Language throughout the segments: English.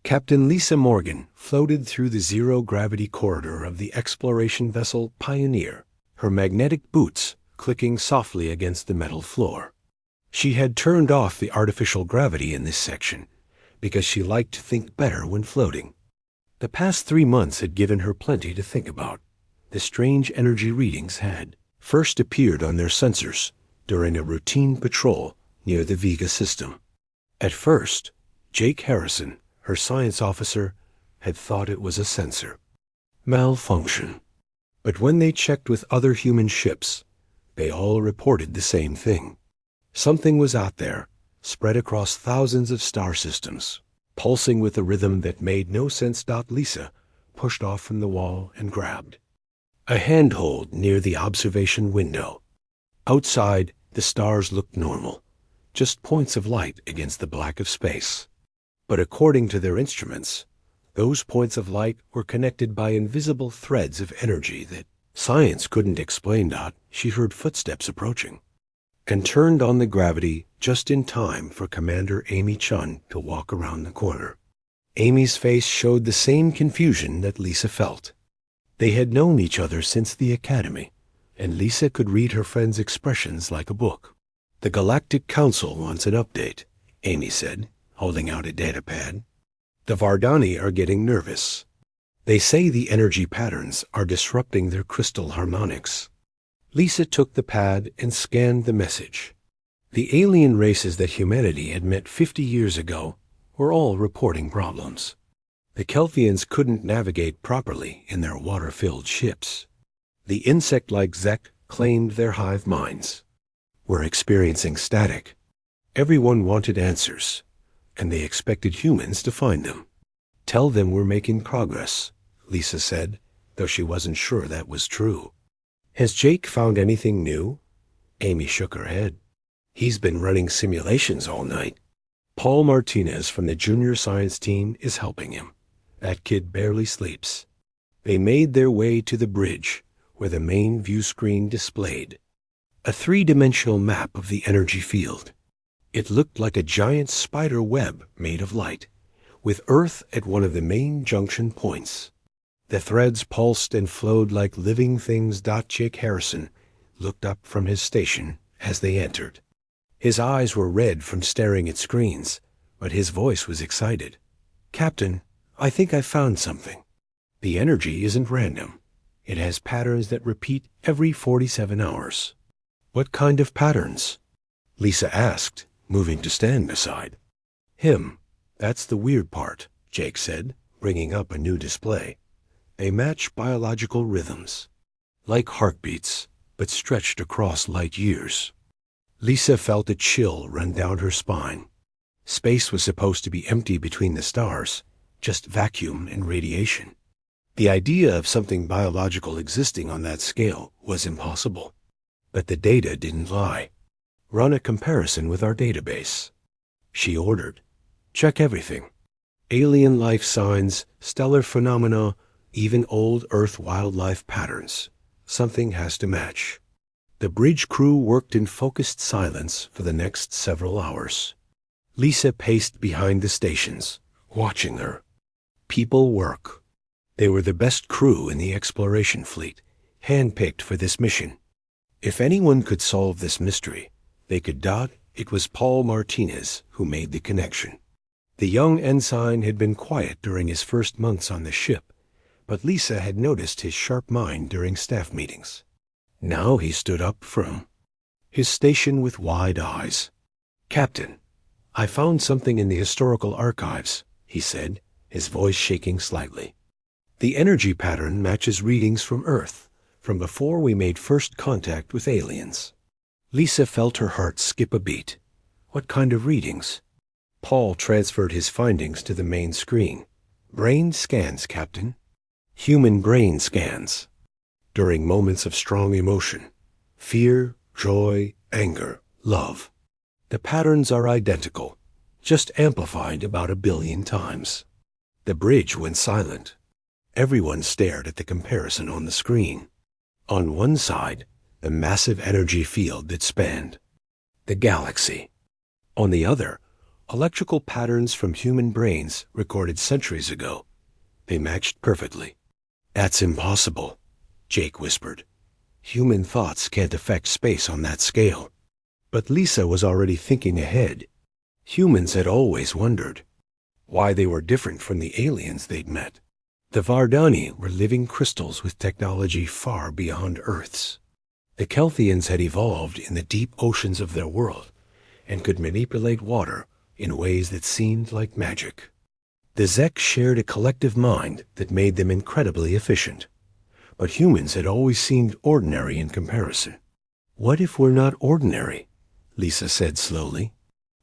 Captain Lisa Morgan floated through the zero-gravity corridor of the exploration vessel Pioneer, her magnetic boots clicking softly against the metal floor. She had turned off the artificial gravity in this section because she liked to think better when floating. The past 3 months had given her plenty to think about. The strange energy readings had first appeared on their sensors during a routine patrol near the Vega system. At first, Jake Harrison, her science officer, had thought it was a sensor malfunction. But when they checked with other human ships, they all reported the same thing. Something was out there, spread across thousands of star systems, pulsing with a rhythm that made no sense. Lisa pushed off from the wall and grabbed a handhold near the observation window. Outside, the stars looked normal, just points of light against the black of space. But according to their instruments, those points of light were connected by invisible threads of energy that science couldn't explain. She heard footsteps approaching and turned on the gravity just in time for Commander Amy Chun to walk around the corner. Amy's face showed the same confusion that Lisa felt. They had known each other since the academy, and Lisa could read her friend's expressions like a book. "The Galactic Council wants an update," Amy said, holding out a datapad. "The Vardani are getting nervous. They say the energy patterns are disrupting their crystal harmonics." Lisa took the pad and scanned the message. The alien races that humanity had met 50 years ago were all reporting problems. The Kelthians couldn't navigate properly in their water-filled ships. The insect-like Zek claimed their hive minds were experiencing static. Everyone wanted answers, and they expected humans to find them. "Tell them we're making progress," Lisa said, though she wasn't sure that was true. "Has Jake found anything new?" Amy shook her head. "He's been running simulations all night. Paul Martinez from the junior science team is helping him. That kid barely sleeps." They made their way to the bridge, where the main view screen displayed a 3-dimensional map of the energy field. It looked like a giant spider web made of light, with Earth at one of the main junction points. The threads pulsed and flowed like living things. Jake Harrison looked up from his station as they entered. His eyes were red from staring at screens, but his voice was excited. "Captain, I think I found something. The energy isn't random. It has patterns that repeat every 47 hours. "What kind of patterns?" Lisa asked, moving to stand beside him. "That's the weird part," Jake said, bringing up a new display. "They match biological rhythms, like heartbeats, but stretched across light years." Lisa felt a chill run down her spine. Space was supposed to be empty between the stars, just vacuum and radiation. The idea of something biological existing on that scale was impossible. But the data didn't lie. "Run a comparison with our database," she ordered. "Check everything. Alien life signs, stellar phenomena, even old Earth wildlife patterns. Something has to match." The bridge crew worked in focused silence for the next several hours. Lisa paced behind the stations, watching her. People work. They were the best crew in the exploration fleet, handpicked for this mission. If anyone could solve this mystery, they could. It was Paul Martinez who made the connection. The young ensign had been quiet during his first months on the ship, but Lisa had noticed his sharp mind during staff meetings. Now he stood up from his station with wide eyes. "Captain, I found something in the historical archives," he said, his voice shaking slightly. "The energy pattern matches readings from Earth, from before we made first contact with aliens." Lisa felt her heart skip a beat. "What kind of readings?" Paul transferred his findings to the main screen. "Brain scans, Captain. Human brain scans. During moments of strong emotion, fear, joy, anger, love. The patterns are identical, just amplified about 1 billion times." The bridge went silent. Everyone stared at the comparison on the screen. On one side, the massive energy field that spanned the galaxy. On the other, Electrical patterns from human brains recorded centuries ago. They matched perfectly. That's impossible, Jake whispered. Human thoughts can't affect space on that scale. But Lisa was already thinking ahead. Humans had always wondered why they were different from the aliens they'd met. The Vardani were living crystals with technology far beyond Earth's. The Kelthians had evolved in the deep oceans of their world and could manipulate water in ways that seemed like magic. The Zek shared a collective mind that made them incredibly efficient. But humans had always seemed ordinary in comparison. What if we're not ordinary? Lisa said slowly.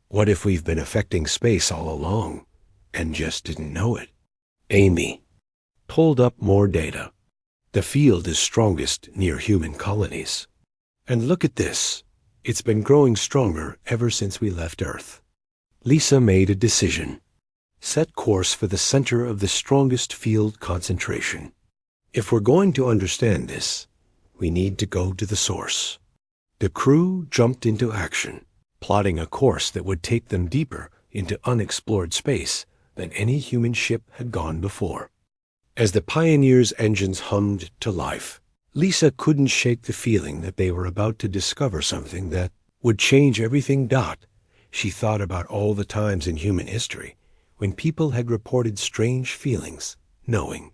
What if we've been affecting space all along and just didn't know it? Amy pulled up more data. The field is strongest near human colonies. And look at this. It's been growing stronger ever since we left Earth. Lisa made a decision. Set course for the center of the strongest field concentration. If we're going to understand this, we need to go to the source. The crew jumped into action, plotting a course that would take them deeper into unexplored space than any human ship had gone before. As the Pioneer's engines hummed to life, Lisa couldn't shake the feeling that they were about to discover something that would change everything. She thought about all the times in human history when people had reported strange feelings, knowing.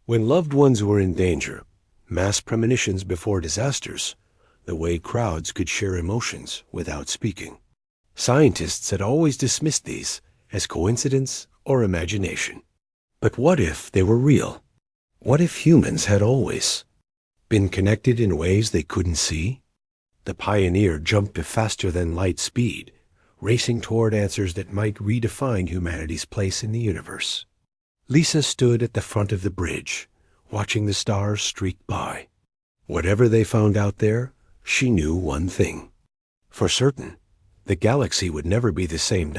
When loved ones were in danger, mass premonitions before disasters, the way crowds could share emotions without speaking. Scientists had always dismissed these as coincidence or imagination. But what if they were real? What if humans had always been connected in ways they couldn't see? The Pioneer jumped to faster-than-light speed, racing toward answers that might redefine humanity's place in the universe. Lisa stood at the front of the bridge, watching the stars streak by. Whatever they found out there, she knew one thing. For certain, the galaxy would never be the same.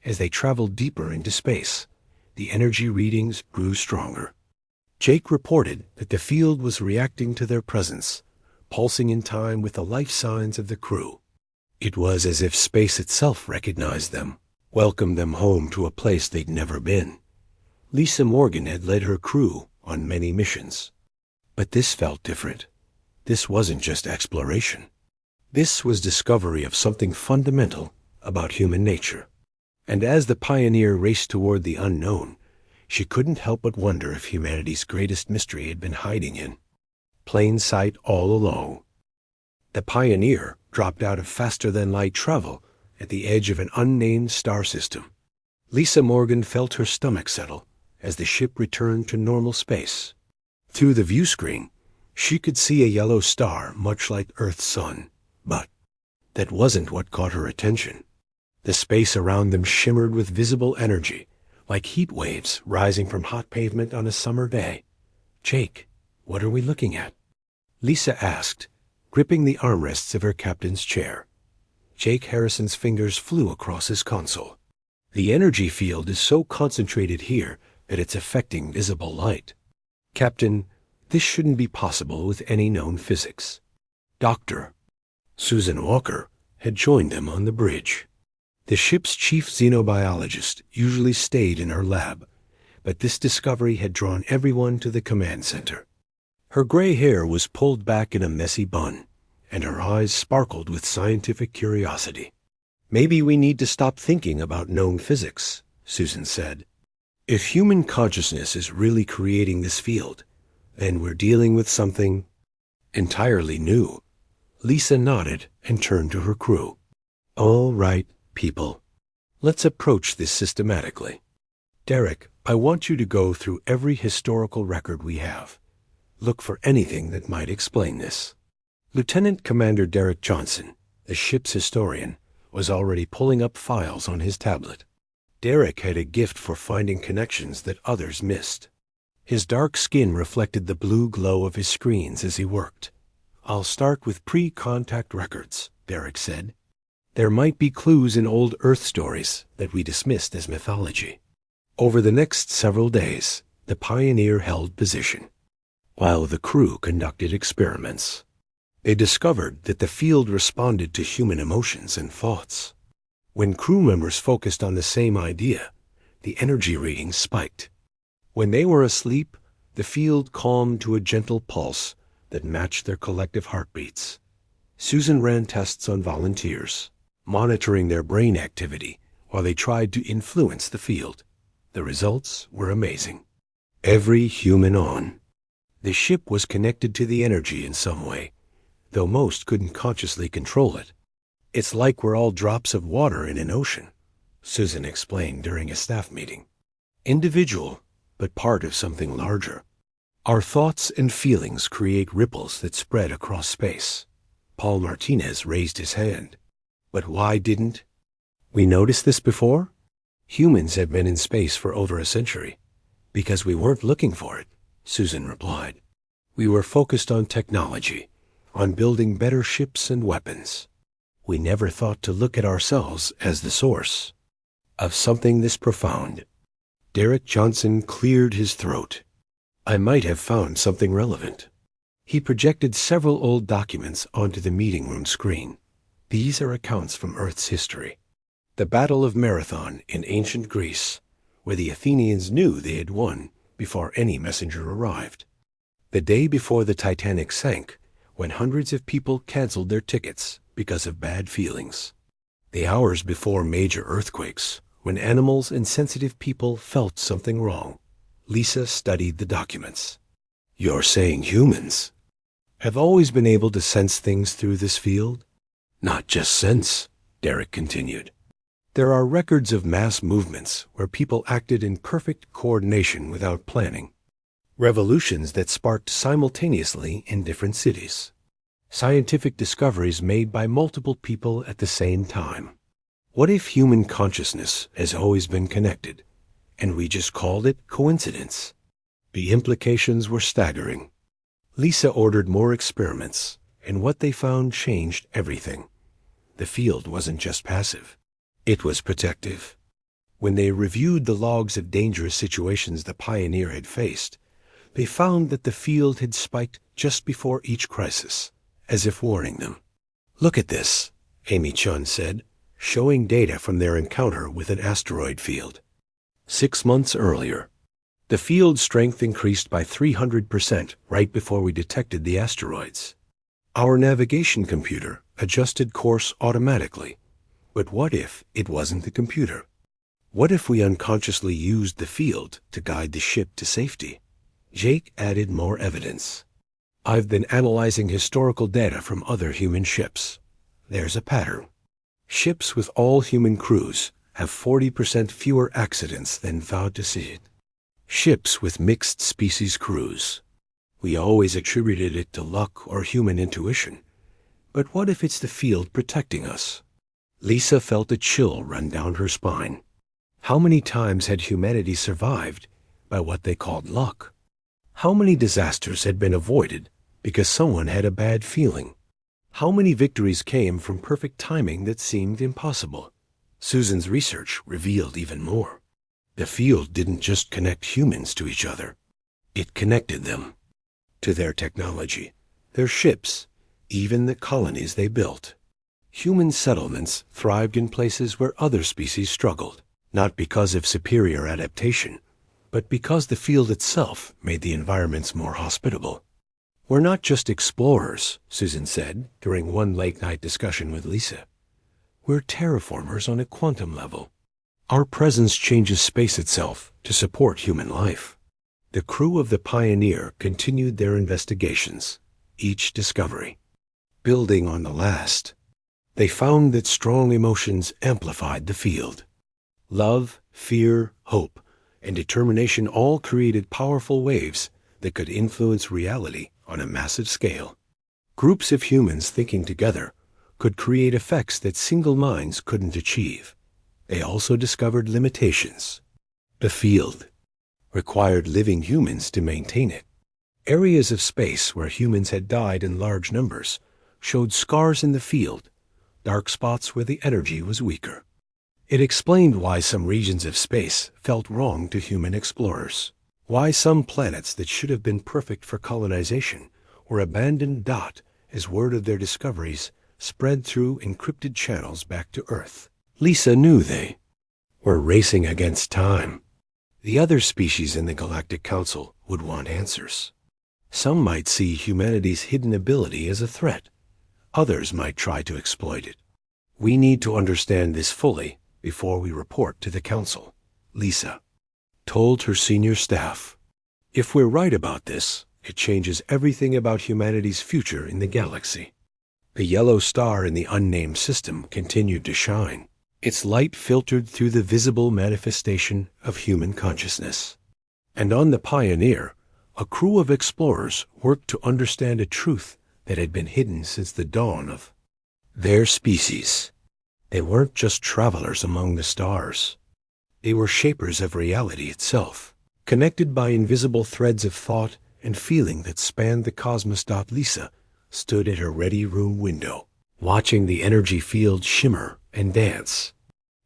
As they traveled deeper into space, the energy readings grew stronger. Jake reported that the field was reacting to their presence, pulsing in time with the life signs of the crew. It was as if space itself recognized them, welcomed them home to a place they'd never been. Lisa Morgan had led her crew on many missions. But this felt different. This wasn't just exploration. This was discovery of something fundamental about human nature. And as the Pioneer raced toward the unknown, she couldn't help but wonder if humanity's greatest mystery had been hiding in plain sight all along. The Pioneer dropped out of faster-than-light travel at the edge of an unnamed star system. Lisa Morgan felt her stomach settle as the ship returned to normal space. Through the view screen, she could see a yellow star much like Earth's sun, but that wasn't what caught her attention. The space around them shimmered with visible energy, like heat waves rising from hot pavement on a summer day. "Jake, what are we looking at?" Lisa asked, gripping the armrests of her captain's chair. Jake Harrison's fingers flew across his console. "The energy field is so concentrated here that it's affecting visible light. Captain, this shouldn't be possible with any known physics." Dr. Susan Walker had joined them on the bridge. The ship's chief xenobiologist usually stayed in her lab, but this discovery had drawn everyone to the command center. Her gray hair was pulled back in a messy bun, and her eyes sparkled with scientific curiosity. "Maybe we need to stop thinking about known physics," Susan said. "If human consciousness is really creating this field, then we're dealing with something entirely new." Lisa nodded and turned to her crew. "All right, people. Let's approach this systematically. Derek, I want you to go through every historical record we have. Look for anything that might explain this." Lieutenant Commander Derek Johnson, the ship's historian, was already pulling up files on his tablet. Derek had a gift for finding connections that others missed. His dark skin reflected the blue glow of his screens as he worked. "I'll start with pre-contact records," Derek said. "There might be clues in old Earth stories that we dismissed as mythology." Over the next several days, the Pioneer held position, while the crew conducted experiments. They discovered that the field responded to human emotions and thoughts. When crew members focused on the same idea, the energy readings spiked. When they were asleep, the field calmed to a gentle pulse that matched their collective heartbeats. Susan ran tests on volunteers, monitoring their brain activity while they tried to influence the field. The results were amazing. Every human on the ship was connected to the energy in some way, though most couldn't consciously control it. "It's like we're all drops of water in an ocean," Susan explained during a staff meeting. "Individual, but part of something larger. Our thoughts and feelings create ripples that spread across space." Paul Martinez raised his hand. "But why didn't we notice this before? Humans have been in space for over a century." "Because we weren't looking for it," Susan replied. "We were focused on technology, on building better ships and weapons. We never thought to look at ourselves as the source of something this profound." Derek Johnson cleared his throat. "I might have found something relevant." He projected several old documents onto the meeting room screen. These are accounts from Earth's history. The Battle of Marathon in ancient Greece, where the Athenians knew they had won before any messenger arrived. The day before the Titanic sank, when hundreds of people canceled their tickets because of bad feelings. The hours before major earthquakes, when animals and sensitive people felt something wrong. Lisa studied the documents. "You're saying humans have always been able to sense things through this field?" "Not just sense," Derek continued. "There are records of mass movements where people acted in perfect coordination without planning. Revolutions that sparked simultaneously in different cities. Scientific discoveries made by multiple people at the same time. What if human consciousness has always been connected, and we just called it coincidence?" The implications were staggering. Lisa ordered more experiments, and what they found changed everything. The field wasn't just passive. It was protective. When they reviewed the logs of dangerous situations the Pioneer had faced, they found that the field had spiked just before each crisis, as if warning them. "Look at this," Amy Chun said, showing data from their encounter with an asteroid field. 6 months earlier, the field strength increased by 300% right before we detected the asteroids. Our navigation computer adjusted course automatically. But what if it wasn't the computer? What if we unconsciously used the field to guide the ship to safety? Jake added more evidence. "I've been analyzing historical data from other human ships. There's a pattern. Ships with all human crews have 40% fewer accidents than vowed to see it. Ships with mixed species crews. We always attributed it to luck or human intuition. But what if it's the field protecting us?" Lisa felt a chill run down her spine. How many times had humanity survived by what they called luck? How many disasters had been avoided because someone had a bad feeling? How many victories came from perfect timing that seemed impossible? Susan's research revealed even more. The field didn't just connect humans to each other. It connected them to their technology, their ships, even the colonies they built. Human settlements thrived in places where other species struggled, not because of superior adaptation, but because the field itself made the environments more hospitable. "We're not just explorers," Susan said during one late-night discussion with Lisa. "We're terraformers on a quantum level. Our presence changes space itself to support human life." The crew of the Pioneer continued their investigations, each discovery building on the last. They found that strong emotions amplified the field. Love, fear, hope, and determination all created powerful waves that could influence reality on a massive scale. Groups of humans thinking together could create effects that single minds couldn't achieve. They also discovered limitations. The field required living humans to maintain it. Areas of space where humans had died in large numbers showed scars in the field, dark spots where the energy was weaker. It explained why some regions of space felt wrong to human explorers, why some planets that should have been perfect for colonization were abandoned. As word of their discoveries spread through encrypted channels back to Earth. Lisa knew they were racing against time. The other species in the Galactic Council would want answers. Some might see humanity's hidden ability as a threat. Others might try to exploit it. We need to understand this fully before we report to the Council, Lisa told her senior staff. If we're right about this, it changes everything about humanity's future in the galaxy. The yellow star in the unnamed system continued to shine. Its light filtered through the visible manifestation of human consciousness. And on the Pioneer, a crew of explorers worked to understand a truth that had been hidden since the dawn of their species. They weren't just travelers among the stars. They were shapers of reality itself, connected by invisible threads of thought and feeling that spanned the cosmos. Lisa stood at her ready room window, watching the energy field shimmer and dance.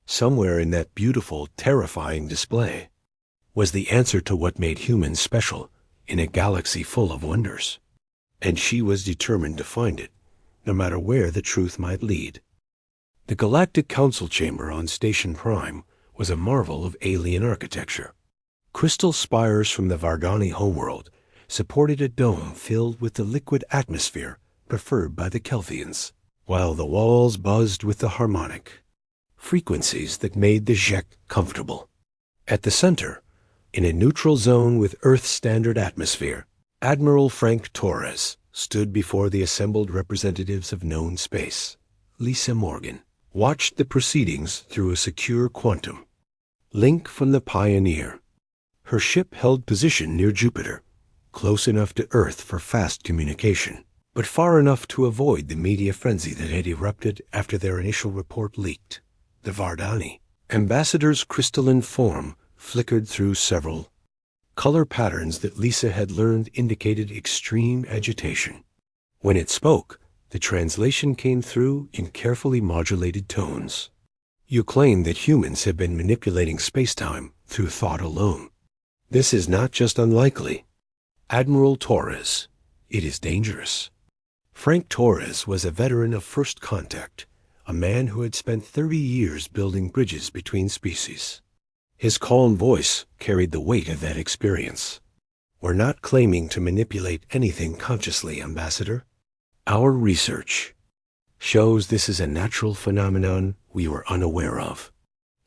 Somewhere in that beautiful, terrifying display was the answer to what made humans special in a galaxy full of wonders. And she was determined to find it, no matter where the truth might lead. The Galactic Council chamber on Station Prime was a marvel of alien architecture. Crystal spires from the Vardani homeworld supported a dome filled with the liquid atmosphere preferred by the Kelthians, while the walls buzzed with the harmonic frequencies that made the Zhek comfortable. At the center, in a neutral zone with Earth-standard atmosphere, Admiral Frank Torres stood before the assembled representatives of known space. Lisa Morgan watched the proceedings through a secure quantum link from the Pioneer. Her ship held position near Jupiter, close enough to Earth for fast communication, but far enough to avoid the media frenzy that had erupted after their initial report leaked. The Vardani ambassador's crystalline form flickered through several color patterns that Lisa had learned indicated extreme agitation. When it spoke, the translation came through in carefully modulated tones. You claim that humans have been manipulating spacetime through thought alone. This is not just unlikely, Admiral Torres. It is dangerous. Frank Torres was a veteran of First Contact, a man who had spent 30 years building bridges between species. His calm voice carried the weight of that experience. We're not claiming to manipulate anything consciously, Ambassador. Our research shows this is a natural phenomenon we were unaware of.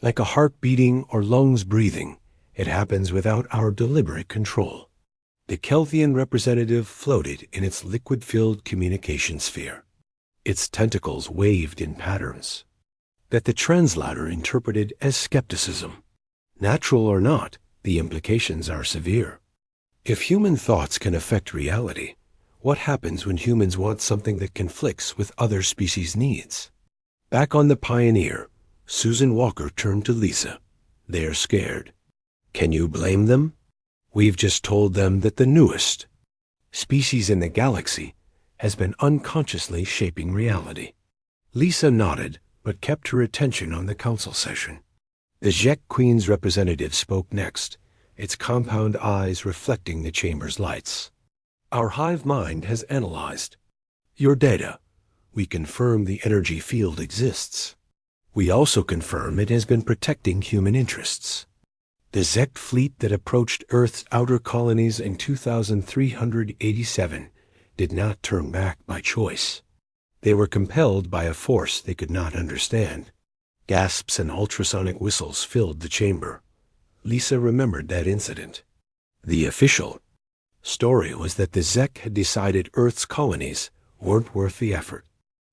Like a heart beating or lungs breathing, it happens without our deliberate control. The Kelthian representative floated in its liquid-filled communication sphere. Its tentacles waved in patterns that the translator interpreted as skepticism. Natural or not, the implications are severe. If human thoughts can affect reality, what happens when humans want something that conflicts with other species' needs? Back on the Pioneer, Susan Walker turned to Lisa. They're scared. Can you blame them? We've just told them that the newest species in the galaxy has been unconsciously shaping reality. Lisa nodded, but kept her attention on the council session. The Zhek Queen's representative spoke next, its compound eyes reflecting the chamber's lights. Our hive mind has analyzed your data. We confirm the energy field exists. We also confirm it has been protecting human interests. The Zek fleet that approached Earth's outer colonies in 2387 did not turn back by choice. They were compelled by a force they could not understand. Gasps and ultrasonic whistles filled the chamber. Lisa remembered that incident. The official story was that the Zek had decided Earth's colonies weren't worth the effort.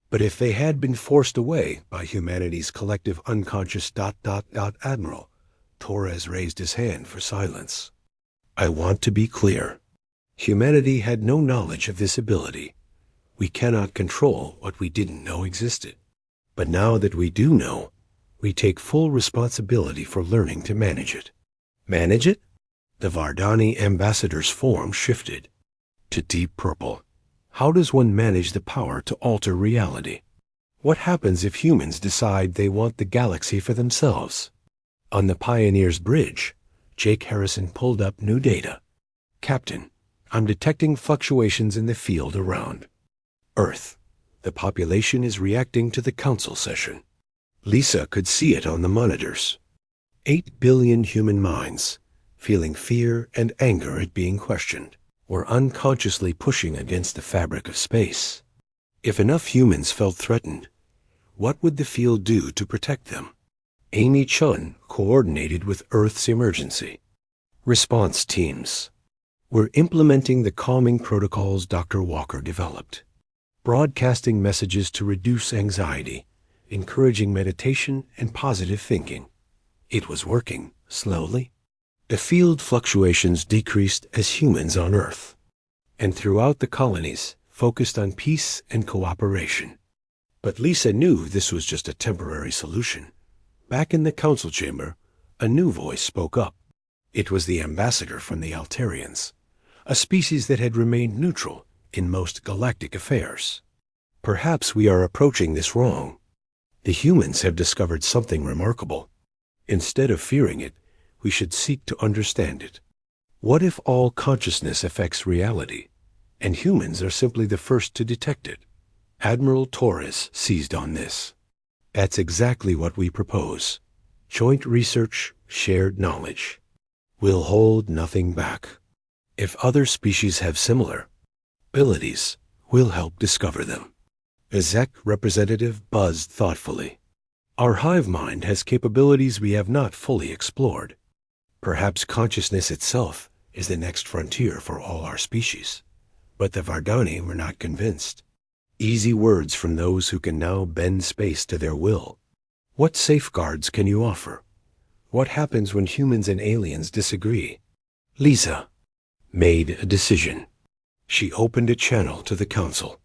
But if they had been forced away by humanity's collective unconscious... Admiral Torres raised his hand for silence. I want to be clear. Humanity had no knowledge of this ability. We cannot control what we didn't know existed. But now that we do know, we take full responsibility for learning to manage it. Manage it? The Vardani ambassador's form shifted to deep purple. How does one manage the power to alter reality? What happens if humans decide they want the galaxy for themselves? On the Pioneer's bridge, Jake Harrison pulled up new data. Captain, I'm detecting fluctuations in the field around Earth. The population is reacting to the council session. Lisa could see it on the monitors. 8 billion human minds, feeling fear and anger at being questioned, were unconsciously pushing against the fabric of space. If enough humans felt threatened, what would the field do to protect them? Amy Chun coordinated with Earth's emergency response teams. We're implementing the calming protocols Dr. Walker developed, broadcasting messages to reduce anxiety, encouraging meditation and positive thinking. It was working, slowly. The field fluctuations decreased as humans on Earth, and throughout the colonies focused on peace and cooperation. But Lisa knew this was just a temporary solution. Back in the council chamber, a new voice spoke up. It was the ambassador from the Altarians, a species that had remained neutral in most galactic affairs. Perhaps we are approaching this wrong. The humans have discovered something remarkable. Instead of fearing it, we should seek to understand it. What if all consciousness affects reality, and humans are simply the first to detect it? Admiral Torres seized on this. That's exactly what we propose. Joint research, shared knowledge. We'll hold nothing back. If other species have similar abilities, we'll help discover them. A ZEC representative buzzed thoughtfully. Our hive mind has capabilities we have not fully explored. Perhaps consciousness itself is the next frontier for all our species. But the Vardani were not convinced. Easy words from those who can now bend space to their will. What safeguards can you offer? What happens when humans and aliens disagree? Lisa made a decision. She opened a channel to the council.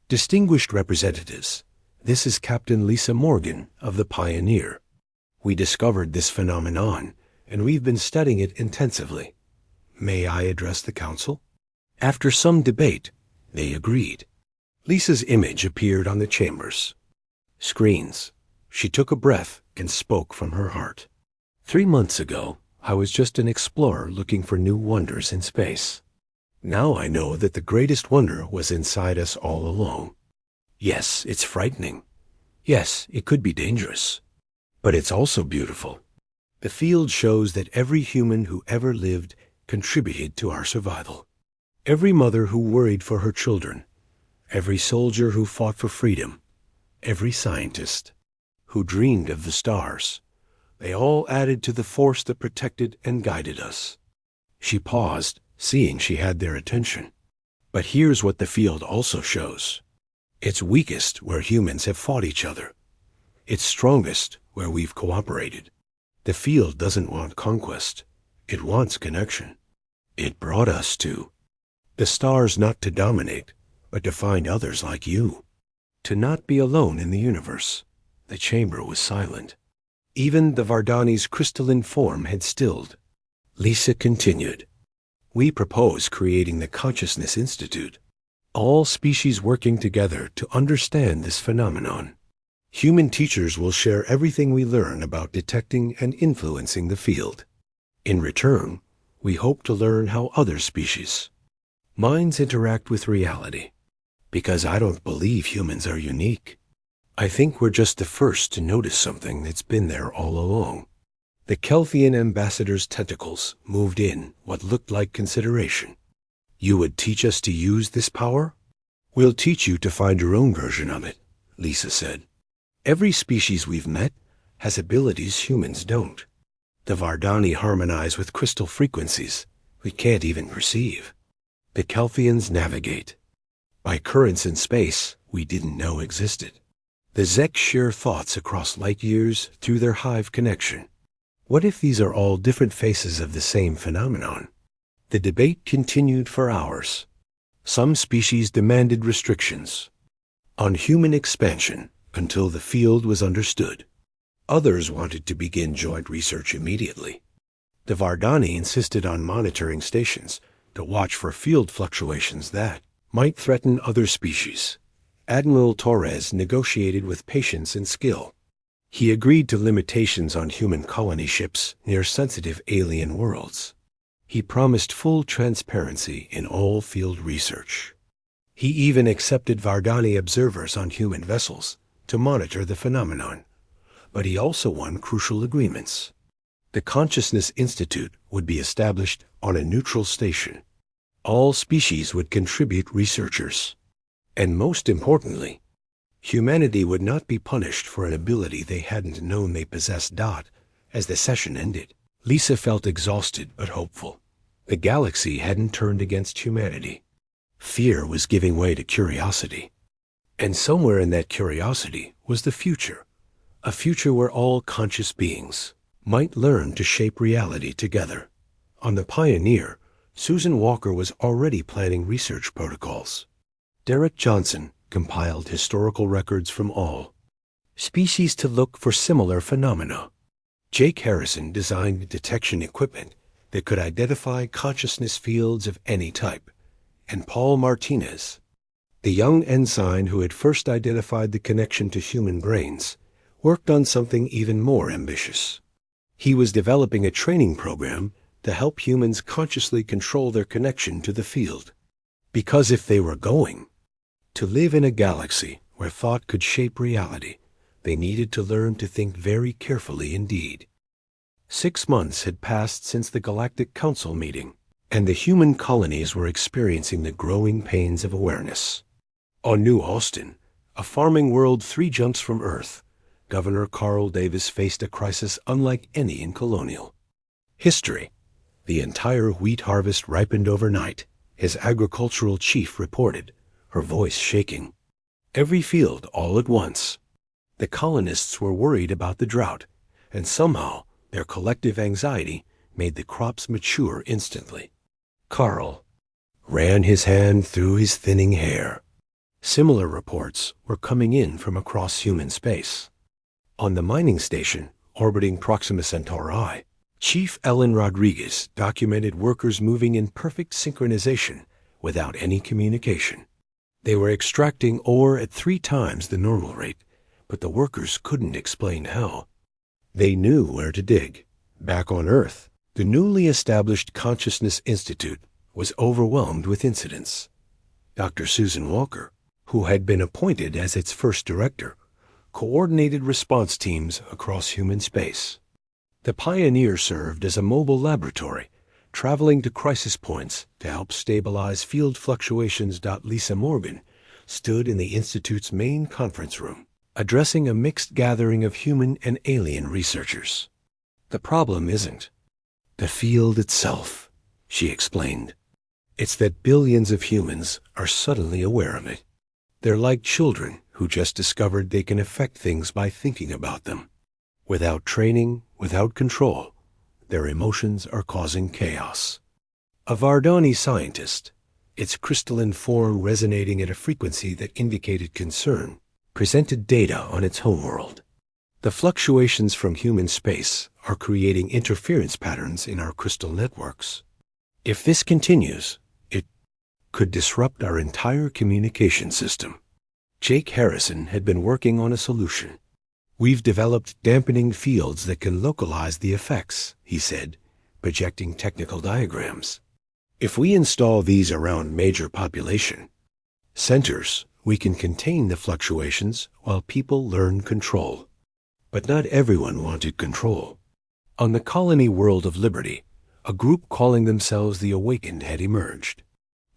Distinguished representatives, this is Captain Lisa Morgan of the Pioneer. We discovered this phenomenon, and we've been studying it intensively. May I address the council? After some debate, they agreed. Lisa's image appeared on the chambers screens. She took a breath and spoke from her heart. 3 months ago, I was just an explorer looking for new wonders in space. Now I know that the greatest wonder was inside us all along. Yes, it's frightening. Yes, it could be dangerous. But it's also beautiful. The field shows that every human who ever lived contributed to our survival. Every mother who worried for her children, every soldier who fought for freedom, every scientist who dreamed of the stars, they all added to the force that protected and guided us. She paused, seeing she had their attention. But here's what the field also shows. It's weakest where humans have fought each other. It's strongest where we've cooperated. The field doesn't want conquest. It wants connection. It brought us to the stars, not to dominate, but to find others like you. To not be alone in the universe. The chamber was silent. Even the Vardani's crystalline form had stilled. Lisa continued. We propose creating the Consciousness Institute. All species working together to understand this phenomenon. Human teachers will share everything we learn about detecting and influencing the field. In return, we hope to learn how other species' minds interact with reality. Because I don't believe humans are unique. I think we're just the first to notice something that's been there all along. The Kelthian ambassador's tentacles moved in what looked like consideration. You would teach us to use this power? We'll teach you to find your own version of it, Lisa said. Every species we've met has abilities humans don't. The Vardani harmonize with crystal frequencies we can't even perceive. The Kelthians navigate by currents in space we didn't know existed. The Zek share thoughts across light years through their hive connection. What if these are all different faces of the same phenomenon? The debate continued for hours. Some species demanded restrictions on human expansion until the field was understood. Others wanted to begin joint research immediately. The Vardani insisted on monitoring stations to watch for field fluctuations that might threaten other species. Admiral Torres negotiated with patience and skill. He agreed to limitations on human colony ships near sensitive alien worlds. He promised full transparency in all field research. He even accepted Vardani observers on human vessels to monitor the phenomenon. But he also won crucial agreements. The Consciousness Institute would be established on a neutral station. All species would contribute researchers. And most importantly, humanity would not be punished for an ability they hadn't known they possessed. As the session ended, Lisa felt exhausted but hopeful. The galaxy hadn't turned against humanity. Fear was giving way to curiosity. And somewhere in that curiosity was the future. A future where all conscious beings might learn to shape reality together. On the Pioneer, Susan Walker was already planning research protocols. Derek Johnson compiled historical records from all species to look for similar phenomena. Jake Harrison designed detection equipment that could identify consciousness fields of any type. And Paul Martinez, the young ensign who had first identified the connection to human brains, worked on something even more ambitious. He was developing a training program to help humans consciously control their connection to the field. Because if they were going to live in a galaxy where thought could shape reality, they needed to learn to think very carefully indeed. 6 months had passed since the Galactic Council meeting, and the human colonies were experiencing the growing pains of awareness. On New Austin, a farming world 3 jumps from Earth, Governor Carl Davis faced a crisis unlike any in colonial history. The entire wheat harvest ripened overnight, his agricultural chief reported, her voice shaking. Every field all at once. The colonists were worried about the drought, and somehow their collective anxiety made the crops mature instantly. Carl ran his hand through his thinning hair. Similar reports were coming in from across human space. On the mining station orbiting Proxima Centauri, Chief Ellen Rodriguez documented workers moving in perfect synchronization without any communication. They were extracting ore at 3 times the normal rate, but the workers couldn't explain how. They knew where to dig. Back on Earth, the newly established Consciousness Institute was overwhelmed with incidents. Dr. Susan Walker, who had been appointed as its first director, coordinated response teams across human space. The Pioneer served as a mobile laboratory, traveling to crisis points to help stabilize field fluctuations. Lisa Morgan stood in the Institute's main conference room, addressing a mixed gathering of human and alien researchers. The problem isn't the field itself, she explained. It's that billions of humans are suddenly aware of it. They're like children who just discovered they can affect things by thinking about them. Without training, without control, their emotions are causing chaos. A Vardani scientist, its crystalline form resonating at a frequency that indicated concern, presented data on its homeworld. The fluctuations from human space are creating interference patterns in our crystal networks. If this continues, it could disrupt our entire communication system. Jake Harrison had been working on a solution. We've developed dampening fields that can localize the effects, he said, projecting technical diagrams. If we install these around major population centers, we can contain the fluctuations while people learn control. But not everyone wanted control. On the colony world of Liberty, a group calling themselves the Awakened had emerged.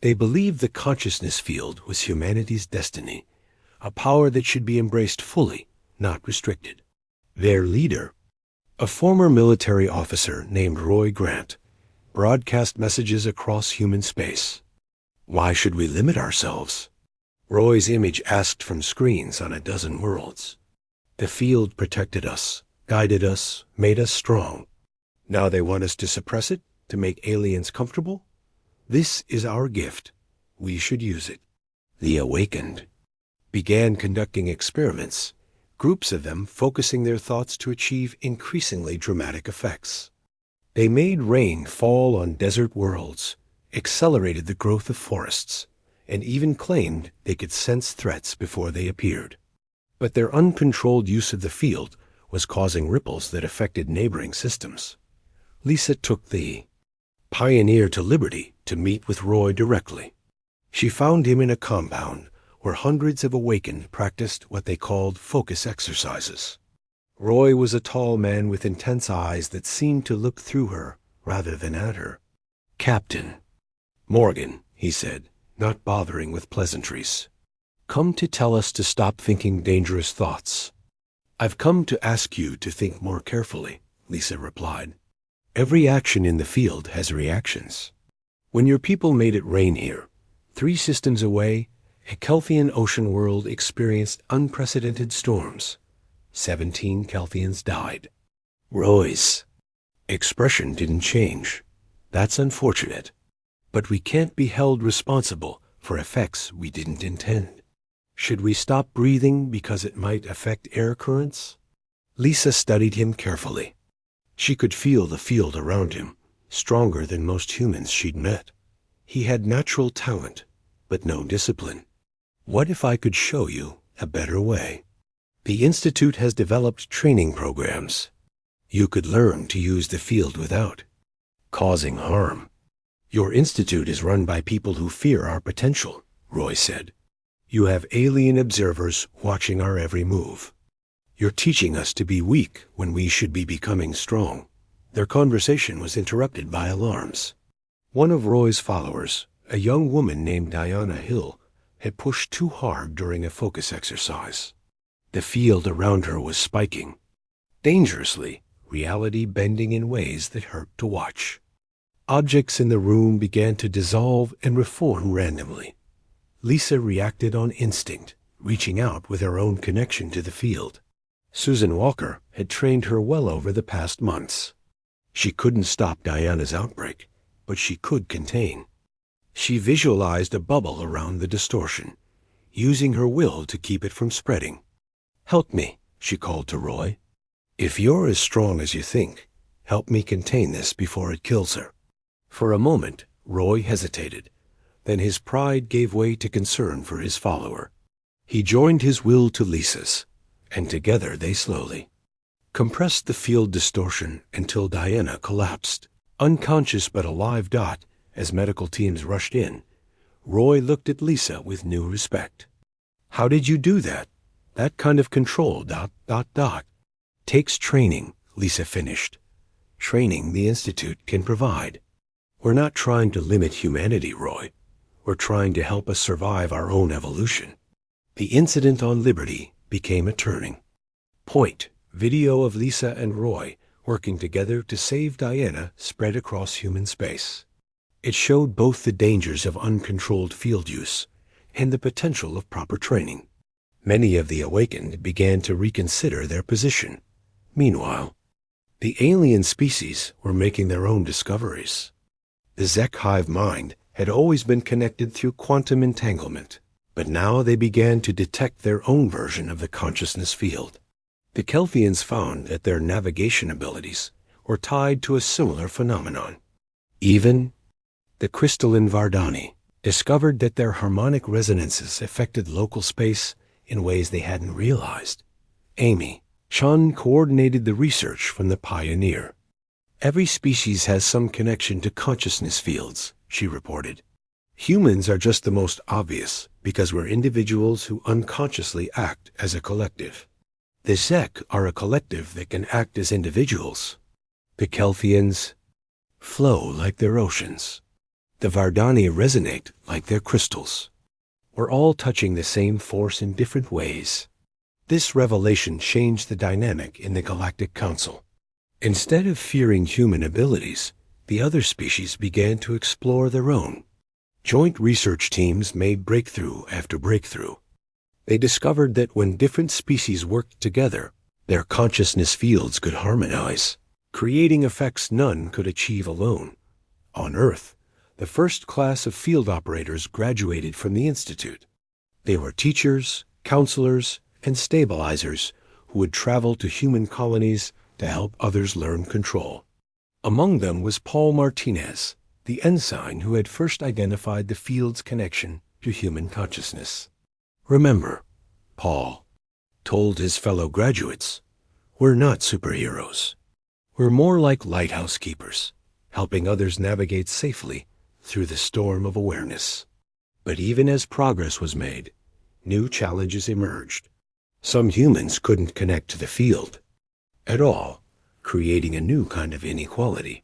They believed the consciousness field was humanity's destiny, a power that should be embraced fully, not restricted. Their leader, a former military officer named Roy Grant, broadcast messages across human space. Why should we limit ourselves? Roy's image asked from screens on a dozen worlds. The field protected us, guided us, made us strong. Now they want us to suppress it, to make aliens comfortable? This is our gift. We should use it. The Awakened began conducting experiments, groups of them focusing their thoughts to achieve increasingly dramatic effects. They made rain fall on desert worlds, accelerated the growth of forests, and even claimed they could sense threats before they appeared. But their uncontrolled use of the field was causing ripples that affected neighboring systems. Lisa took the Pioneer to Liberty to meet with Roy directly. She found him in a compound where hundreds of Awakened practiced what they called focus exercises. Roy was a tall man with intense eyes that seemed to look through her rather than at her. "Captain Morgan," he said, not bothering with pleasantries. "Come to tell us to stop thinking dangerous thoughts." "I've come to ask you to think more carefully," Lisa replied. "Every action in the field has reactions. When your people made it rain here, 3 systems away, a Kelthian ocean world experienced unprecedented storms. 17 Kelthians died." Roy's expression didn't change. "That's unfortunate. But we can't be held responsible for effects we didn't intend. Should we stop breathing because it might affect air currents?" Lisa studied him carefully. She could feel the field around him, stronger than most humans she'd met. He had natural talent, but no discipline. "What if I could show you a better way? The Institute has developed training programs. You could learn to use the field without causing harm." "Your institute is run by people who fear our potential," Roy said. "You have alien observers watching our every move. You're teaching us to be weak when we should be becoming strong." Their conversation was interrupted by alarms. One of Roy's followers, a young woman named Diana Hill, had pushed too hard during a focus exercise. The field around her was spiking, dangerously, reality bending in ways that hurt to watch. Objects in the room began to dissolve and reform randomly. Lisa reacted on instinct, reaching out with her own connection to the field. Susan Walker had trained her well over the past months. She couldn't stop Diana's outbreak, but she could contain. She visualized a bubble around the distortion, using her will to keep it from spreading. "Help me," she called to Roy. "If you're as strong as you think, help me contain this before it kills her." For a moment, Roy hesitated. Then his pride gave way to concern for his follower. He joined his will to Lisa's, and together they slowly compressed the field distortion until Diana collapsed. Unconscious but a live dot, as medical teams rushed in, Roy looked at Lisa with new respect. "How did you do that? That kind of control, ... "Takes training," Lisa finished. "Training the Institute can provide. We're not trying to limit humanity, Roy. We're trying to help us survive our own evolution." The incident on Liberty became a turning point. Video of Lisa and Roy working together to save Diana spread across human space. It showed both the dangers of uncontrolled field use and the potential of proper training. Many of the awakened began to reconsider their position. Meanwhile, the alien species were making their own discoveries. The Zek hive mind had always been connected through quantum entanglement, but now they began to detect their own version of the consciousness field. The Kelthians found that their navigation abilities were tied to a similar phenomenon. Even the crystalline Vardani discovered that their harmonic resonances affected local space in ways they hadn't realized. Amy Chun coordinated the research from the Pioneer. "Every species has some connection to consciousness fields," she reported. "Humans are just the most obvious because we're individuals who unconsciously act as a collective. The Zek are a collective that can act as individuals. The Kelthians flow like their oceans. The Vardani resonate like their crystals. We're all touching the same force in different ways." This revelation changed the dynamic in the Galactic Council. Instead of fearing human abilities, the other species began to explore their own. Joint research teams made breakthrough after breakthrough. They discovered that when different species worked together, their consciousness fields could harmonize, creating effects none could achieve alone. On Earth, the first class of field operators graduated from the Institute. They were teachers, counselors, and stabilizers who would travel to human colonies to help others learn control. Among them was Paul Martinez, the ensign who had first identified the field's connection to human consciousness. "Remember," Paul told his fellow graduates, "we're not superheroes. We're more like lighthouse keepers, helping others navigate safely through the storm of awareness." But even as progress was made, new challenges emerged. Some humans couldn't connect to the field. at all, creating a new kind of inequality.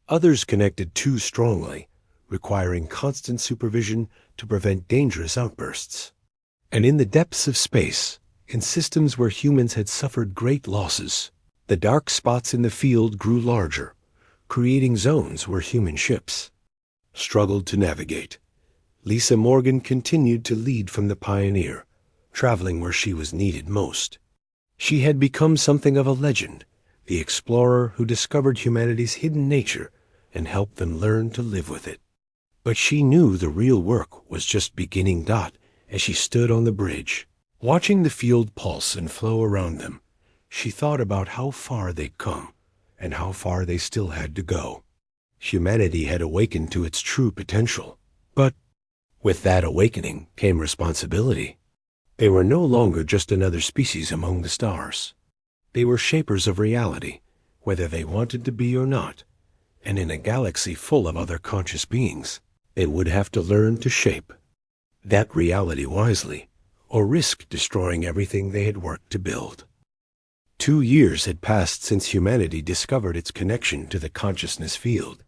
Others connected too strongly, requiring constant supervision to prevent dangerous outbursts. And in the depths of space, in systems where humans had suffered great losses, the dark spots in the field grew larger, creating zones where human ships struggled to navigate. Lisa Morgan continued to lead from the Pioneer, traveling where she was needed most. She had become something of a legend, the explorer who discovered humanity's hidden nature and helped them learn to live with it. But she knew the real work was just beginning. As she stood on the bridge, watching the field pulse and flow around them, she thought about how far they'd come and how far they still had to go. Humanity had awakened to its true potential, but with that awakening came responsibility. They were no longer just another species among the stars. They were shapers of reality, whether they wanted to be or not, and in a galaxy full of other conscious beings, they would have to learn to shape that reality wisely, or risk destroying everything they had worked to build. 2 years had passed since humanity discovered its connection to the consciousness field.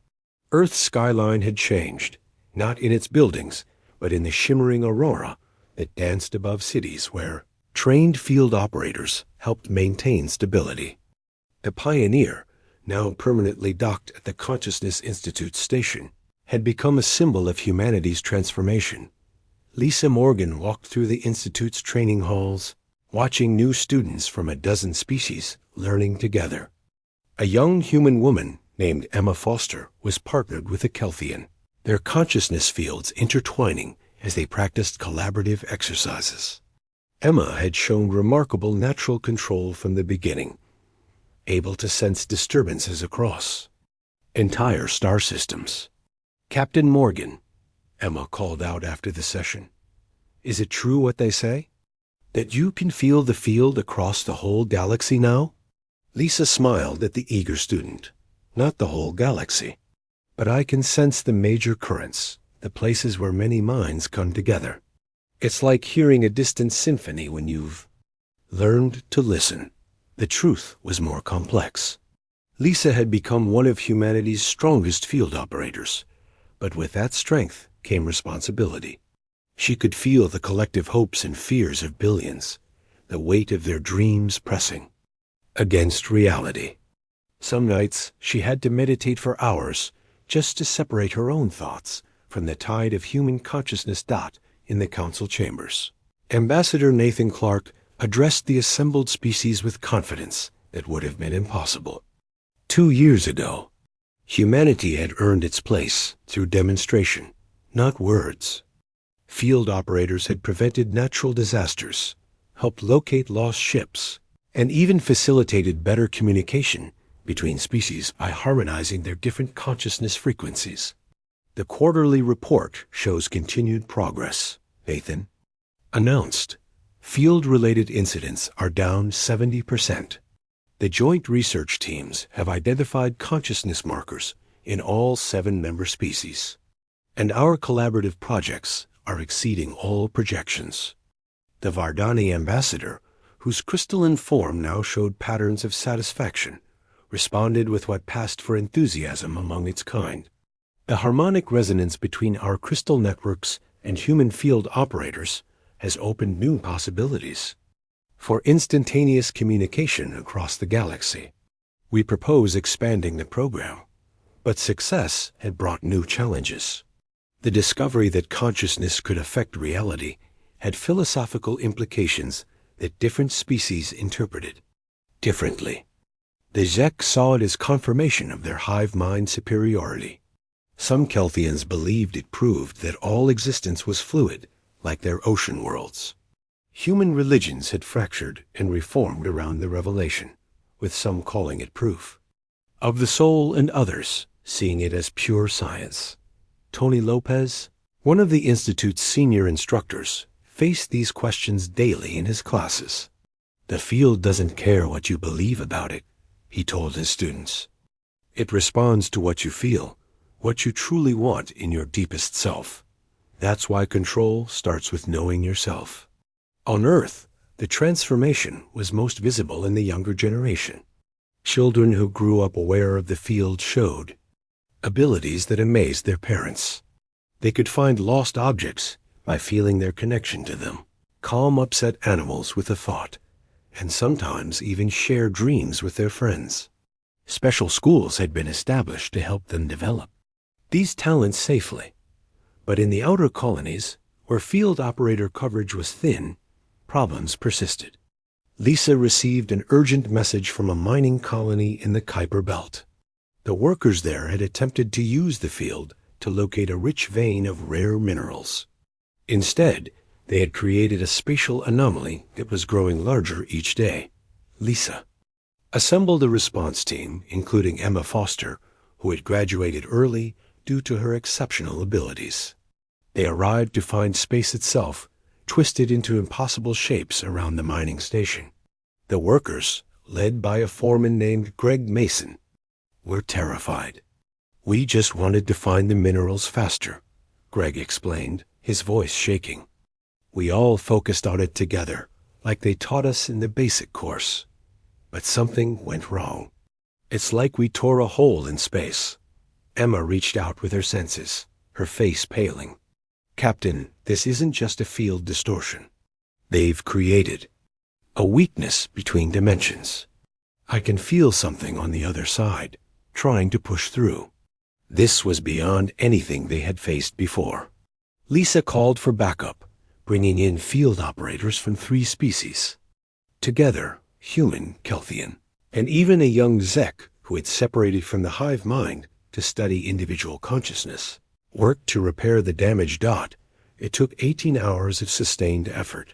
Earth's skyline had changed, not in its buildings, but in the shimmering aurora that danced above cities where trained field operators helped maintain stability. The Pioneer, now permanently docked at the Consciousness Institute station, had become a symbol of humanity's transformation. Lisa Morgan walked through the Institute's training halls, watching new students from a dozen species learning together. A young human woman named Emma Foster was partnered with a Kelthian, their consciousness fields intertwining as they practiced collaborative exercises. Emma had shown remarkable natural control from the beginning, able to sense disturbances across entire star systems. "Captain Morgan," Emma called out after the session, "is it true what they say? That you can feel the field across the whole galaxy now?" Lisa smiled at the eager student. "Not the whole galaxy, but I can sense the major currents, the places where many minds come together. It's like hearing a distant symphony when you've learned to listen." The truth was more complex. Lisa had become one of humanity's strongest field operators, but with that strength came responsibility. She could feel the collective hopes and fears of billions, the weight of their dreams pressing against reality. Some nights she had to meditate for hours just to separate her own thoughts from the tide of human consciousness. In the council chambers, Ambassador Nathan Clark addressed the assembled species with confidence that would have been impossible 2 years ago. Humanity had earned its place through demonstration, not words. Field operators had prevented natural disasters, helped locate lost ships, and even facilitated better communication between species by harmonizing their different consciousness frequencies. "The quarterly report shows continued progress," Nathan announced. "Field-related incidents are down 70%. The joint research teams have identified consciousness markers in all 7 member species, and our collaborative projects are exceeding all projections." The Vardani ambassador, whose crystalline form now showed patterns of satisfaction, responded with what passed for enthusiasm among its kind. "The harmonic resonance between our crystal networks and human field operators has opened new possibilities for instantaneous communication across the galaxy. We propose expanding the program, but success had brought new challenges. The discovery that consciousness could affect reality had philosophical implications that different species interpreted differently. The Zek saw it as confirmation of their hive mind superiority. Some Kelthians believed it proved that all existence was fluid, like their ocean worlds. Human religions had fractured and reformed around the revelation, with some calling it proof of the soul and others seeing it as pure science. Tony Lopez, one of the Institute's senior instructors, faced these questions daily in his classes. "The field doesn't care what you believe about it," he told his students. "It responds to what you feel, what you truly want in your deepest self. That's why control starts with knowing yourself." On Earth, the transformation was most visible in the younger generation. Children who grew up aware of the field showed abilities that amazed their parents. They could find lost objects by feeling their connection to them, calm upset animals with a thought, and sometimes even share dreams with their friends. Special schools had been established to help them develop these talents safely. But in the outer colonies, where field operator coverage was thin, problems persisted. Lisa received an urgent message from a mining colony in the Kuiper Belt. The workers there had attempted to use the field to locate a rich vein of rare minerals. Instead, they had created a spatial anomaly that was growing larger each day. Lisa assembled a response team, including Emma Foster, who had graduated early due to her exceptional abilities. They arrived to find space itself twisted into impossible shapes around the mining station. The workers, led by a foreman named Greg Mason, were terrified. "We just wanted to find the minerals faster," Greg explained, his voice shaking. "We all focused on it together, like they taught us in the basic course. But something went wrong. It's like we tore a hole in space." Emma reached out with her senses, her face paling. "Captain, this isn't just a field distortion. They've created a weakness between dimensions. I can feel something on the other side, trying to push through." This was beyond anything they had faced before. Lisa called for backup, bringing in field operators from 3 species. Together, human, Kelthian, and even a young Zek who had separated from the hive mind to study individual consciousness, worked to repair the damaged dot. It took 18 hours of sustained effort.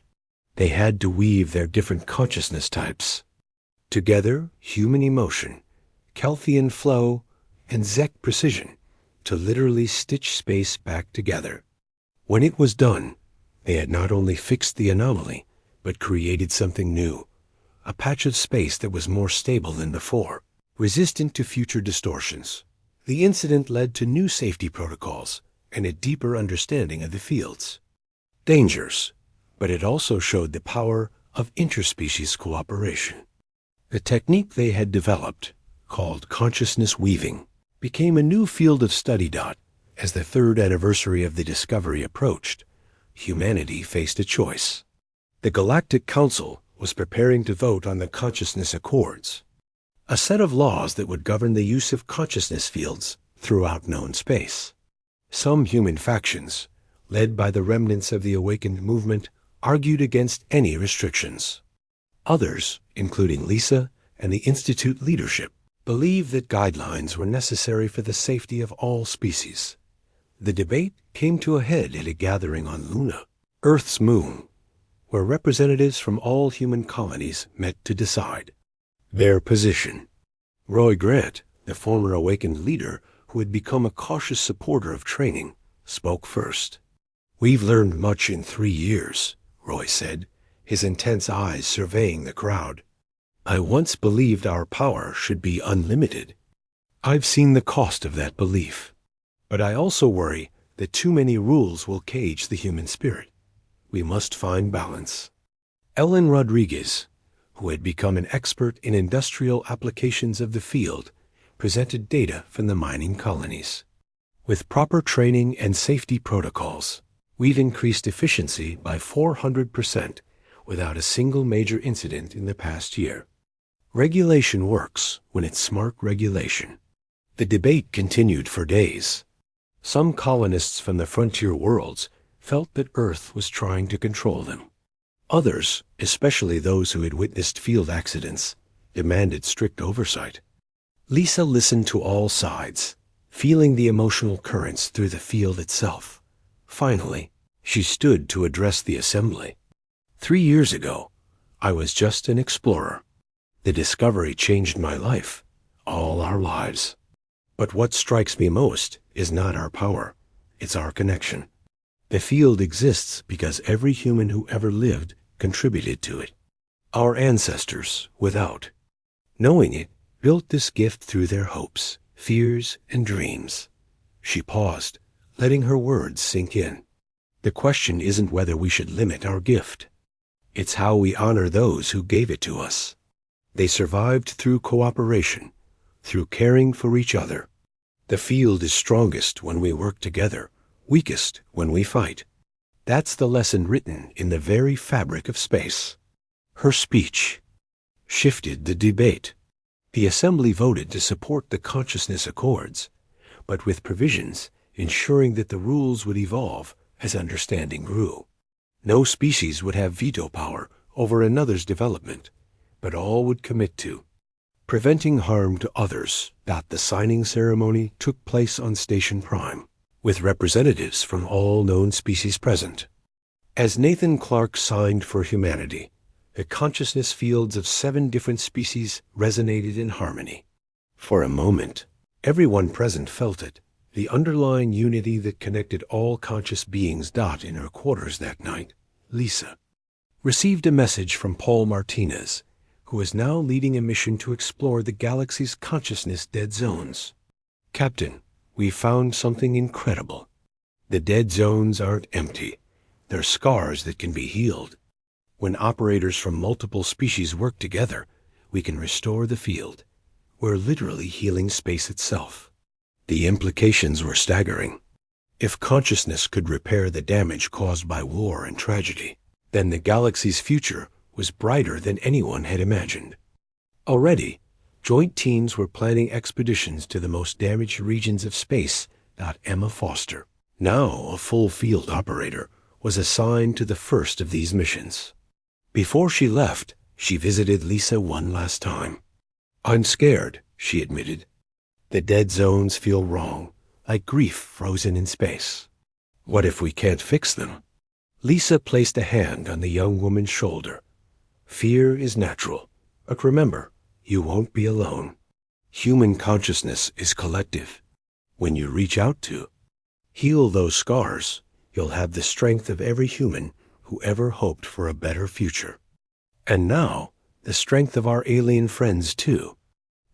They had to weave their different consciousness types together, human emotion, Kelthian flow, and Zek precision, to literally stitch space back together. When it was done, they had not only fixed the anomaly, but created something new, a patch of space that was more stable than before, resistant to future distortions. The incident led to new safety protocols and a deeper understanding of the fields dangers, but it also showed the power of interspecies cooperation. The technique they had developed, called consciousness weaving, became a new field of study. As the 3rd anniversary of the discovery approached, humanity faced a choice. The Galactic Council was preparing to vote on the Consciousness Accords, a set of laws that would govern the use of consciousness fields throughout known space. Some human factions, led by the remnants of the awakened movement, argued against any restrictions. Others, including Lisa and the Institute leadership, believed that guidelines were necessary for the safety of all species. The debate came to a head at a gathering on Luna, Earth's moon, where representatives from all human colonies met to decide their position. Roy Grant, the former awakened leader who had become a cautious supporter of training, spoke first. "We've learned much in 3 years," Roy said, his intense eyes surveying the crowd. "I once believed our power should be unlimited. I've seen the cost of that belief. But I also worry that too many rules will cage the human spirit. We must find balance." Ellen Rodriguez, who had become an expert in industrial applications of the field, presented data from the mining colonies. With proper training and safety protocols, we've increased efficiency by 400% without a single major incident in the past year. Regulation works when it's smart regulation. The debate continued for days. Some colonists from the frontier worlds felt that Earth was trying to control them. Others, especially those who had witnessed field accidents, demanded strict oversight. Lisa listened to all sides, feeling the emotional currents through the field itself. Finally, she stood to address the assembly. 3 years ago, I was just an explorer. The discovery changed my life, all our lives. But what strikes me most is not our power, it's our connection. The field exists because every human who ever lived contributed to it. Our ancestors, without knowing it, built this gift through their hopes, fears, and dreams. She paused, letting her words sink in. The question isn't whether we should limit our gift. It's how we honor those who gave it to us. They survived through cooperation, through caring for each other. The field is strongest when we work together, weakest when we fight. That's the lesson written in the very fabric of space. Her speech shifted the debate. The Assembly voted to support the Consciousness Accords, but with provisions ensuring that the rules would evolve as understanding grew. No species would have veto power over another's development, but all would commit to preventing harm to others. The signing ceremony took place on Station Prime, with representatives from all known species present. As Nathan Clark signed for humanity, the consciousness fields of 7 different species resonated in harmony. For a moment, everyone present felt it, the underlying unity that connected all conscious beings. In her quarters that night, Lisa received a message from Paul Martinez, who is now leading a mission to explore the galaxy's consciousness dead zones. Captain, we found something incredible. The dead zones aren't empty. They're scars that can be healed. When operators from multiple species work together, we can restore the field. We're literally healing space itself. The implications were staggering. If consciousness could repair the damage caused by war and tragedy, then the galaxy's future was brighter than anyone had imagined. Already, joint teams were planning expeditions to the most damaged regions of space. Emma Foster, now a full field operator, was assigned to the first of these missions. Before she left, she visited Lisa one last time. "I'm scared," she admitted. "The dead zones feel wrong, like grief frozen in space. What if we can't fix them?" Lisa placed a hand on the young woman's shoulder. "Fear is natural, but remember, you won't be alone. Human consciousness is collective. When you reach out to heal those scars, you'll have the strength of every human who ever hoped for a better future. And now, the strength of our alien friends, too."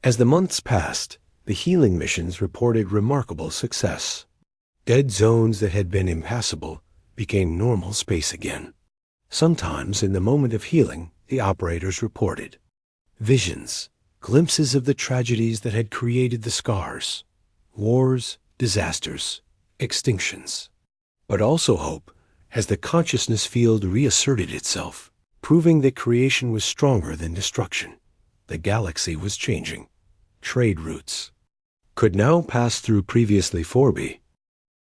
As the months passed, the healing missions reported remarkable success. Dead zones that had been impassable became normal space again. Sometimes, in the moment of healing, the operators reported visions, glimpses of the tragedies that had created the scars, wars, disasters, extinctions. But also hope, as the consciousness field reasserted itself, proving that creation was stronger than destruction. The galaxy was changing. Trade routes could now pass through previously 4B,